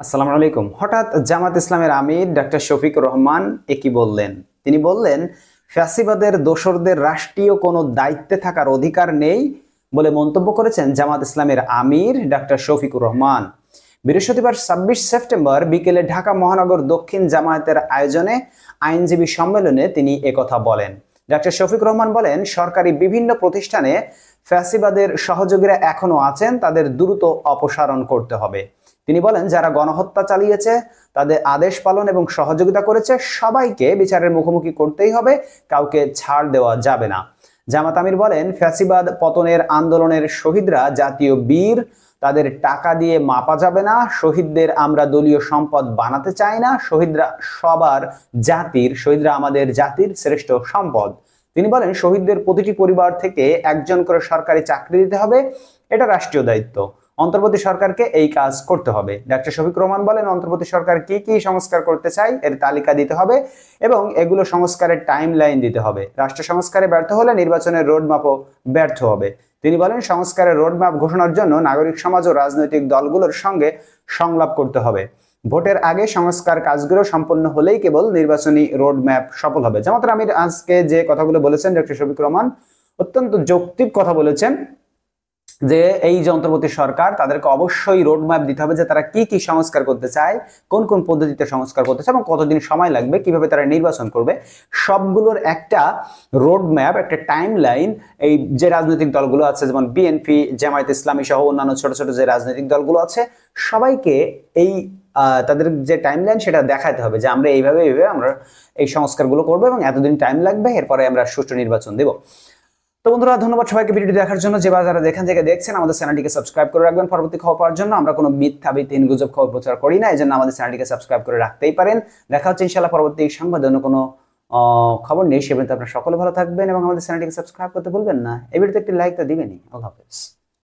আসসালামু আলাইকুম। হঠাৎ জামাত ইসলামের আমির ডক্টর শফিকুর রহমান একই বললেন। তিনি বললেন, ফ্যাসিবাদের দোসরদের রাষ্ট্রীয় কোনো দায়িত্বে থাকার অধিকার নেই বলে মন্তব্য করেছেন জামাত ইসলামের আমির ডক্টর শফিকুর রহমান। বৃহস্পতিবার ২৬ সেপ্টেম্বর বিকেলে ঢাকা মহানগর দক্ষিণ জামায়াতের আয়োজনে আইনজীবী সম্মেলনে তিনি একথা বলেন। ডক্টর শফিকুর রহমান বলেন, সরকারি বিভিন্ন প্রতিষ্ঠানে ফ্যাসিবাদের সহযোগীরা এখনো আছেন, তাদের দ্রুত অপসারণ করতে হবে। তিনি বলেন, যারা গণহত্যা চালিয়েছে, তাদের আদেশ পালন এবং সহযোগিতা করেছে, সবাইকে বিচারের মুখোমুখি করতেই হবে, কাউকে ছাড় দেওয়া যাবে না। জামাত আমির বলেন, ফ্যাসিবাদ পতনের আন্দোলনের শহীদরা জাতীয় বীর, তাদের টাকা দিয়ে মাপা যাবে না। শহীদদের আমরা দলীয় সম্পদ বানাতে চাই না। শহীদরা আমাদের জাতির শ্রেষ্ঠ সম্পদ। তিনি বলেন, শহীদদের প্রতিটি পরিবার থেকে একজন করে সরকারি চাকরি দিতে হবে, এটা রাষ্ট্রীয় দায়িত্ব। অন্তর্বর্তী সরকারকে এই কাজ করতে হবে। ডক্টর শফিকুর রহমান বলেন, অন্তর্বর্তী সরকার কি কি সংস্কার করতে চায় এর তালিকা দিতে হবে এবং এগুলো সংস্কারের টাইম লাইন দিতে হবে। রাষ্ট্র সংস্কারে ব্যর্থ হলে নির্বাচনের রোডম্যাপও ব্যর্থ হবে। তিনি বলেন, সংস্কারের রোডম্যাপ ঘোষণার জন্য নাগরিক সমাজ ও রাজনৈতিক দলগুলোর সঙ্গে সংলাপ করতে হবে। ভোটের আগে সংস্কার কাজগুলো সম্পন্ন হলেই কেবল নির্বাচনী রোডম্যাপ সফল হবে। জামাতের আমির আজকে যে কথাগুলো বলেছেন ডক্টর শফিকুর রহমান অত্যন্ত যৌক্তিক কথা বলেছেন, যে এই যে অন্তর্বর্তী সরকার, তাদেরকে অবশ্যই রোডম্যাপ দিতে হবে যে তারা কি কি সংস্কার করতে চায়, কোন কোন পদ্ধতিতে সংস্কার করতে চায় এবং কতদিন সময় লাগবে, কিভাবে তারা নির্বাচন করবে, সবগুলোর একটা রোডম্যাপ, একটা টাইম লাইন এই যে রাজনৈতিক দলগুলো আছে, যেমন বিএনপি, জামায়াত ইসলামী সহ অন্যান্য ছোট ছোট যে রাজনৈতিক দলগুলো আছে, সবাইকে এই তাদের যে টাইম লাইন সেটা দেখাতে হবে যে আমরা এইভাবে আমরা এই সংস্কারগুলো করবো এবং এতদিন টাইম লাগবে, এরপরে আমরা সুষ্ঠু নির্বাচন দেব। তো বন্ধুরা, ধন্যবাদ সবাইকে ভিডিওটি দেখার জন্য। যারা যেখান থেকে দেখছেন, আমাদের চ্যানেলটিকে সাবস্ক্রাইব করে রাখবেন পরবর্তী খবর পাওয়ার জন্য। আমরা কোনো মিথ্যা ভিত্তিহীন গুজব খবর প্রচার করি না, এই জন্য আমাদের চ্যানেলটিকে সাবস্ক্রাইব করে রাখতেই পারেন। দেখা হচ্ছে ইনশাআল্লাহ পরবর্তী সংবাদে অন্য কোনো খবর নেই। সে পর্যন্ত আপনারা সকলে ভালো থাকবেন এবং আমাদের চ্যানেলটিকে সাবস্ক্রাইব করতে ভুলবেন না। এই ভিডিওতে একটি লাইক তো দিবেনই। আল্লাহ হাফেজ।